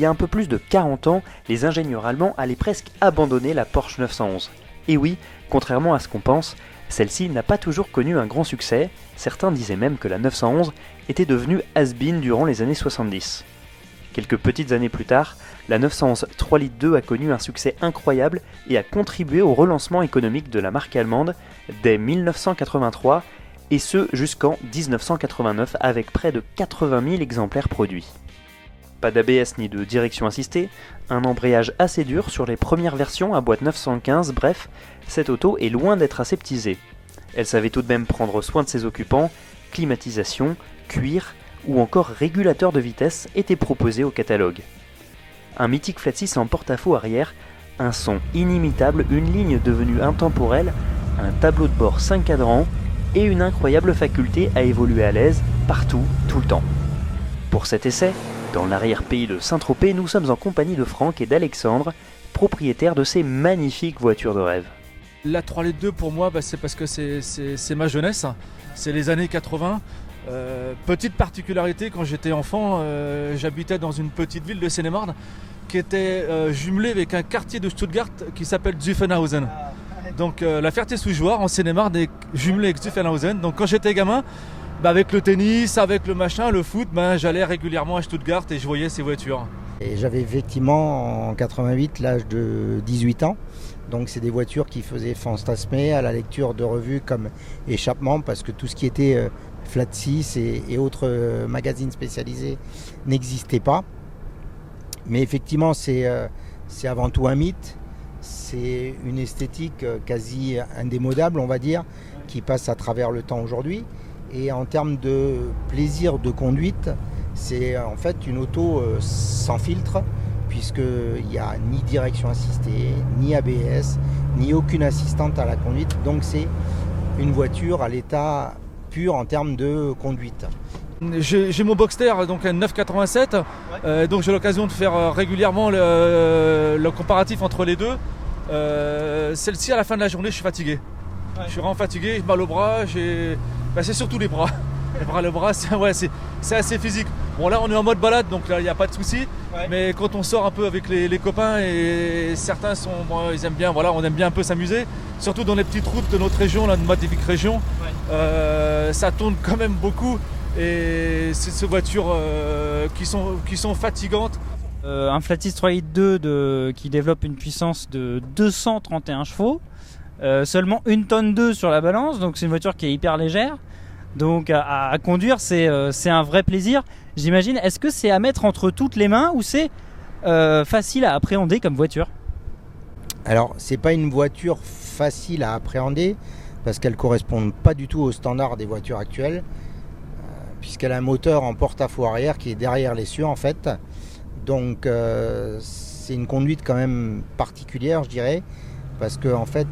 y a un peu plus de 40 ans, les ingénieurs allemands allaient presque abandonner la Porsche 911. Et oui, contrairement à ce qu'on pense, celle-ci n'a pas toujours connu un grand succès, certains disaient même que la 911 était devenue has-been durant les années 70. Quelques petites années plus tard, la 911 3 litres 2 a connu un succès incroyable et a contribué au relancement économique de la marque allemande dès 1983, et ce jusqu'en 1989 avec près de 80 000 exemplaires produits. Pas d'ABS ni de direction assistée, un embrayage assez dur sur les premières versions à boîte 915, bref, cette auto est loin d'être aseptisée. Elle savait tout de même prendre soin de ses occupants, climatisation, cuir ou encore régulateur de vitesse étaient proposés au catalogue. Un mythique flat-six en porte-à-faux arrière, un son inimitable, une ligne devenue intemporelle, un tableau de bord 5 cadrans et une incroyable faculté à évoluer à l'aise, partout, tout le temps. Pour cet essai, dans l'arrière-pays de Saint-Tropez, nous sommes en compagnie de Franck et d'Alexandre, propriétaires de ces magnifiques voitures de rêve. La 3 litres 2 pour moi, c'est parce que c'est ma jeunesse, c'est les années 80. Petite particularité, quand j'étais enfant, j'habitais dans une petite ville de Seine-et-Marne qui était jumelée avec un quartier de Stuttgart qui s'appelle Zuffenhausen. Donc la Ferté-sous-Jouarre en Seine-et-Marne est jumelée avec Zuffenhausen. Donc quand j'étais gamin, avec le tennis, avec le machin, le foot, j'allais régulièrement à Stuttgart et je voyais ces voitures. Et j'avais effectivement en 88 l'âge de 18 ans. Donc c'est des voitures qui faisaient fantasmer à la lecture de revues comme Échappement, parce que tout ce qui était Flat 6 et autres magazines spécialisés n'existait pas. Mais effectivement c'est avant tout un mythe. C'est une esthétique quasi indémodable, on va dire, qui passe à travers le temps aujourd'hui. Et en termes de plaisir de conduite, c'est en fait une auto sans filtre, puisqu'il n'y a ni direction assistée, ni ABS, ni aucune assistante à la conduite. Donc c'est une voiture à l'état pur en termes de conduite. J'ai mon Boxster, donc un 987, donc j'ai l'occasion de faire régulièrement le comparatif entre les deux. Celle-ci, à la fin de la journée, je suis fatigué. Ouais. Je suis vraiment fatigué, j'ai mal au bras, c'est surtout les bras. Le bras, c'est assez physique. Bon, là, on est en mode balade, donc là, il n'y a pas de souci. Ouais. Mais quand on sort un peu avec les copains, et certains ils aiment bien, on aime bien un peu s'amuser. Surtout dans les petites routes de notre région, là, de magnifique région. Ouais. Ça tourne quand même beaucoup. Et c'est ces voitures qui sont fatigantes. Un Flat-six 3 litres 2 qui développe une puissance de 231 chevaux. Seulement 1 tonne 2 sur la balance, donc c'est une voiture qui est hyper légère. Donc à conduire, c'est un vrai plaisir. J'imagine, est-ce que c'est à mettre entre toutes les mains ou c'est facile à appréhender comme voiture ? Alors, c'est pas une voiture facile à appréhender parce qu'elle ne correspond pas du tout aux standards des voitures actuelles, puisqu'elle a un moteur en porte-à-faux arrière qui est derrière l'essieu en fait. Donc c'est une conduite quand même particulière, je dirais, parce que en fait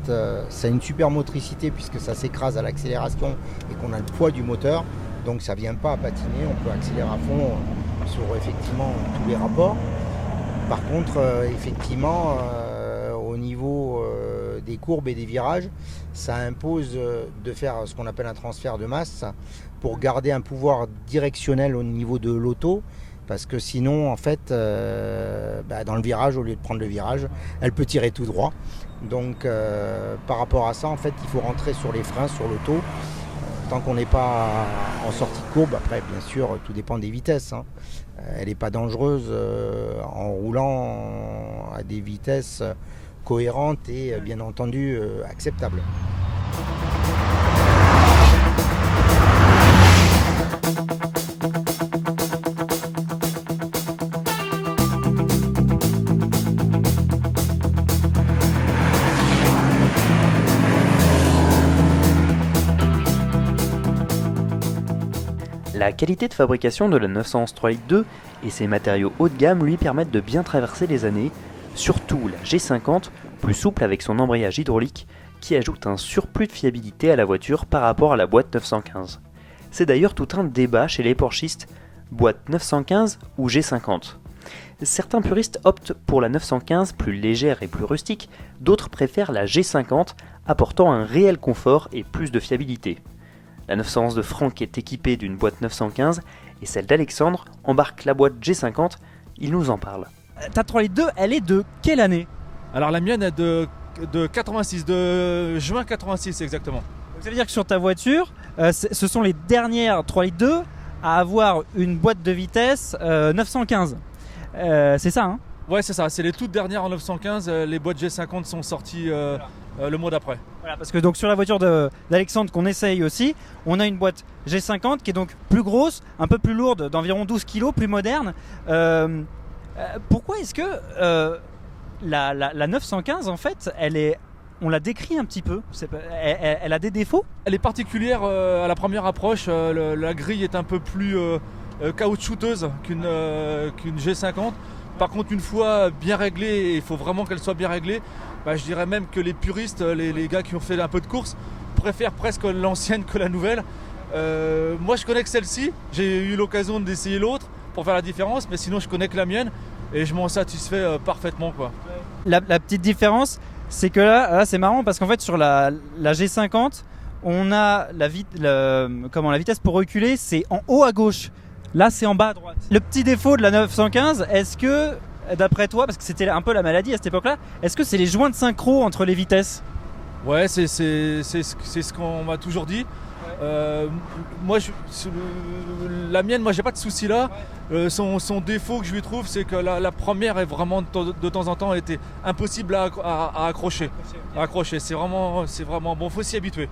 ça a une super motricité puisque ça s'écrase à l'accélération et qu'on a le poids du moteur, donc ça vient pas à patiner, on peut accélérer à fond sur effectivement tous les rapports. Par contre effectivement au niveau des courbes et des virages, ça impose de faire ce qu'on appelle un transfert de masse pour garder un pouvoir directionnel au niveau de l'auto. Parce que sinon, en fait, dans le virage, au lieu de prendre le virage, elle peut tirer tout droit. Donc, par rapport à ça, en fait, il faut rentrer sur les freins, sur l'auto, tant qu'on n'est pas en sortie de courbe. Après, bien sûr, tout dépend des vitesses. Elle n'est pas dangereuse en roulant à des vitesses cohérentes et, bien entendu, acceptables. La qualité de fabrication de la 911 3 litres 2 et ses matériaux haut de gamme lui permettent de bien traverser les années, surtout la G50, plus souple avec son embrayage hydraulique, qui ajoute un surplus de fiabilité à la voiture par rapport à la boîte 915. C'est d'ailleurs tout un débat chez les Porschistes, boîte 915 ou G50. Certains puristes optent pour la 915 plus légère et plus rustique, d'autres préfèrent la G50 apportant un réel confort et plus de fiabilité. La 911 de Franck est équipée d'une boîte 915 et celle d'Alexandre embarque la boîte G50, il nous en parle. Ta 3 litres 2, elle est de quelle année? Alors la mienne est de 86, de juin 86 exactement. Donc, ça veut dire que sur ta voiture, ce sont les dernières 3 litres 2 à avoir une boîte de vitesse 915. C'est ça, hein? Ouais, c'est ça, c'est les toutes dernières en 915. Les boîtes G50 sont sorties le mois d'après. Voilà, parce que donc sur la voiture d'Alexandre qu'on essaye aussi, on a une boîte G50 qui est donc plus grosse, un peu plus lourde, d'environ 12 kg, plus moderne. Pourquoi est-ce que la 915 en fait, on la décrit un petit peu, elle a des défauts? Elle est particulière à la première approche. La grille est un peu plus caoutchouteuse qu'une G50. Par contre, une fois bien réglée, il faut vraiment qu'elle soit bien réglée, je dirais même que les puristes, les gars qui ont fait un peu de course, préfèrent presque l'ancienne que la nouvelle. Moi je connais que celle-ci, j'ai eu l'occasion d'essayer l'autre pour faire la différence, mais sinon je connais que la mienne et je m'en satisfais parfaitement, quoi. La petite différence, c'est que là c'est marrant parce qu'en fait sur la G50, on a la vitesse pour reculer, c'est en haut à gauche. Là, c'est en bas à droite. Le petit défaut de la 915, est-ce que, d'après toi, parce que c'était un peu la maladie à cette époque-là, est-ce que c'est les joints de synchro entre les vitesses? Ouais, c'est ce qu'on m'a toujours dit. Moi, la mienne, moi, j'ai pas de souci là. Son défaut que je lui trouve, c'est que la première est vraiment de temps en temps était impossible à accrocher. C'est vraiment bon, faut s'y habituer.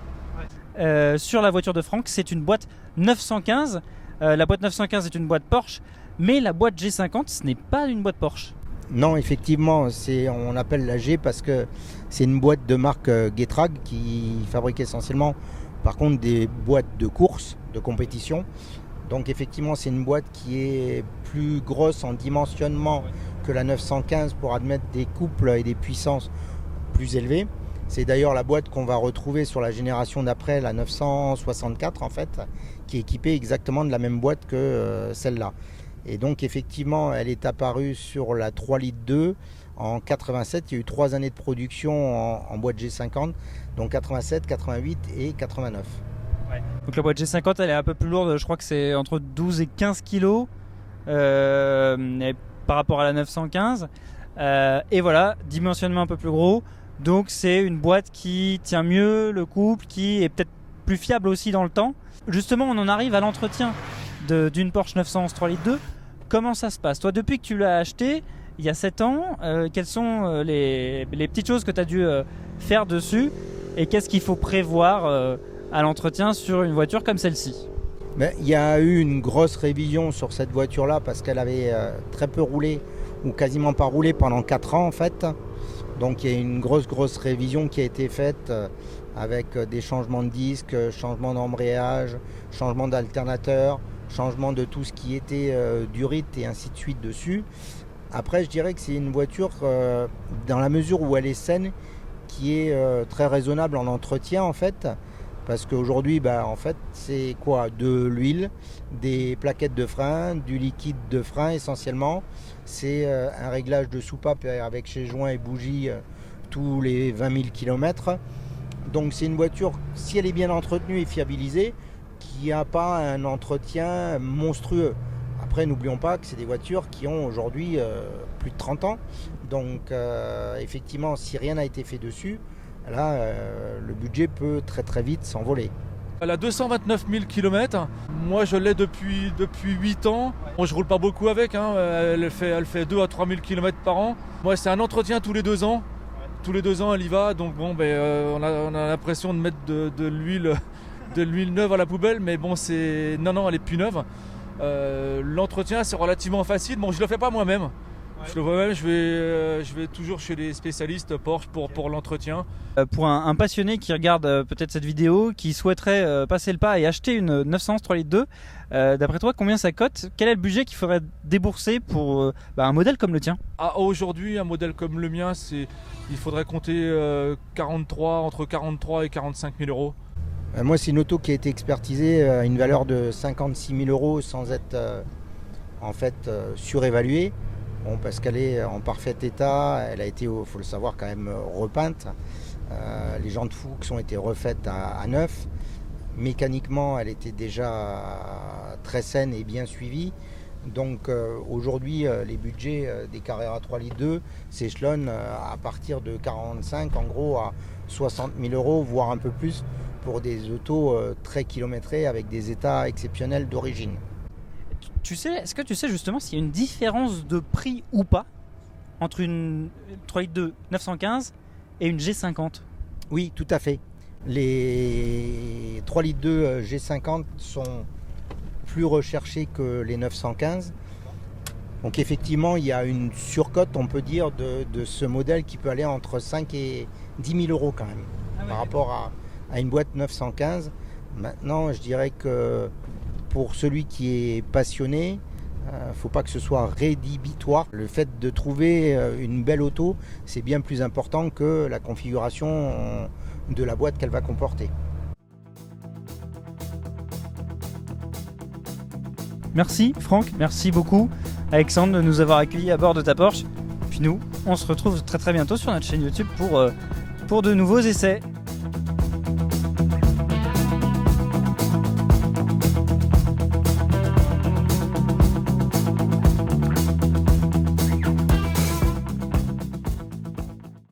Sur la voiture de Franck, c'est une boîte 915. La boîte 915 est une boîte Porsche, mais la boîte G50, ce n'est pas une boîte Porsche. Non, effectivement, on appelle la G parce que c'est une boîte de marque Getrag qui fabrique essentiellement, par contre, des boîtes de course, de compétition. Donc effectivement, c'est une boîte qui est plus grosse en dimensionnement que la 915 pour admettre des couples et des puissances plus élevées. C'est d'ailleurs la boîte qu'on va retrouver sur la génération d'après, la 964 en fait, qui est équipée exactement de la même boîte que celle-là. Et donc effectivement, elle est apparue sur la 3 litres 2 en 87. Il y a eu 3 années de production en boîte G50, donc 87, 88 et 89. Ouais. Donc la boîte G50, elle est un peu plus lourde, je crois que c'est entre 12 et 15 kg par rapport à la 915. Et voilà, dimensionnement un peu plus gros. Donc c'est une boîte qui tient mieux le couple, qui est peut-être plus fiable aussi dans le temps. Justement, on en arrive à l'entretien d'une Porsche 911 3 litres 2. Comment ça se passe? Toi, depuis que tu l'as acheté, il y a 7 ans, quelles sont les petites choses que tu as dû faire dessus? Et qu'est-ce qu'il faut prévoir à l'entretien sur une voiture comme celle-ci? Il y a eu une grosse révision sur cette voiture-là parce qu'elle avait très peu roulé ou quasiment pas roulé pendant 4 ans en fait. Donc il y a une grosse révision qui a été faite avec des changements de disques, changement d'embrayage, changement d'alternateur, changement de tout ce qui était durite et ainsi de suite dessus. Après je dirais que c'est une voiture dans la mesure où elle est saine qui est très raisonnable en entretien en fait. Parce qu'aujourd'hui en fait c'est quoi? De l'huile, des plaquettes de frein, du liquide de frein essentiellement. C'est un réglage de soupape avec chez joints et bougies tous les 20 000 km. Donc c'est une voiture, si elle est bien entretenue et fiabilisée, qui n'a pas un entretien monstrueux. Après n'oublions pas que c'est des voitures qui ont aujourd'hui plus de 30 ans. Donc effectivement si rien n'a été fait dessus, là le budget peut très vite s'envoler. Elle a 229 000 km. Moi, je l'ai depuis 8 ans. Bon, je roule pas beaucoup avec. Elle fait 2 à 3 000 km par an. Moi, c'est un entretien tous les 2 ans. Tous les 2 ans, elle y va. Donc, bon, on a l'impression de mettre de l'huile neuve à la poubelle. Mais bon, non, elle est plus neuve. L'entretien, c'est relativement facile. Bon, je le fais pas moi-même. Je le vois même, je vais toujours chez les spécialistes Porsche pour l'entretien. Pour un passionné qui regarde peut-être cette vidéo, qui souhaiterait passer le pas et acheter une 911 3 litres 2, d'après toi, combien ça cote? Quel est le budget qu'il faudrait débourser pour un modèle comme le tien? Aujourd'hui, un modèle comme le mien, il faudrait compter entre 43 et 45 000 euros. Moi, c'est une auto qui a été expertisée à une valeur de 56 000 euros sans être surévaluée. Bon, parce qu'elle est en parfait état, elle a été, il faut le savoir, quand même repeinte. Les jantes Fuchs ont été refaites à neuf. Mécaniquement, elle était déjà très saine et bien suivie. Donc aujourd'hui, les budgets des Carrera 3 litres 2 s'échelonnent à partir de 45, en gros à 60 000 euros, voire un peu plus, pour des autos très kilométrées avec des états exceptionnels d'origine. Est-ce que tu sais justement s'il y a une différence de prix ou pas entre une 3 litres 2 915 et une G50? Oui, tout à fait. Les 3 litres 2 G50 sont plus recherchés que les 915. Donc effectivement, il y a une surcote, on peut dire, de ce modèle qui peut aller entre 5 et 10 000 euros quand même, par rapport à une boîte 915. Maintenant, je dirais que pour celui qui est passionné, faut pas que ce soit rédhibitoire. Le fait de trouver une belle auto, c'est bien plus important que la configuration de la boîte qu'elle va comporter. Merci Franck, merci beaucoup Alexandre de nous avoir accueillis à bord de ta Porsche. Puis nous, on se retrouve très très bientôt sur notre chaîne YouTube pour de nouveaux essais.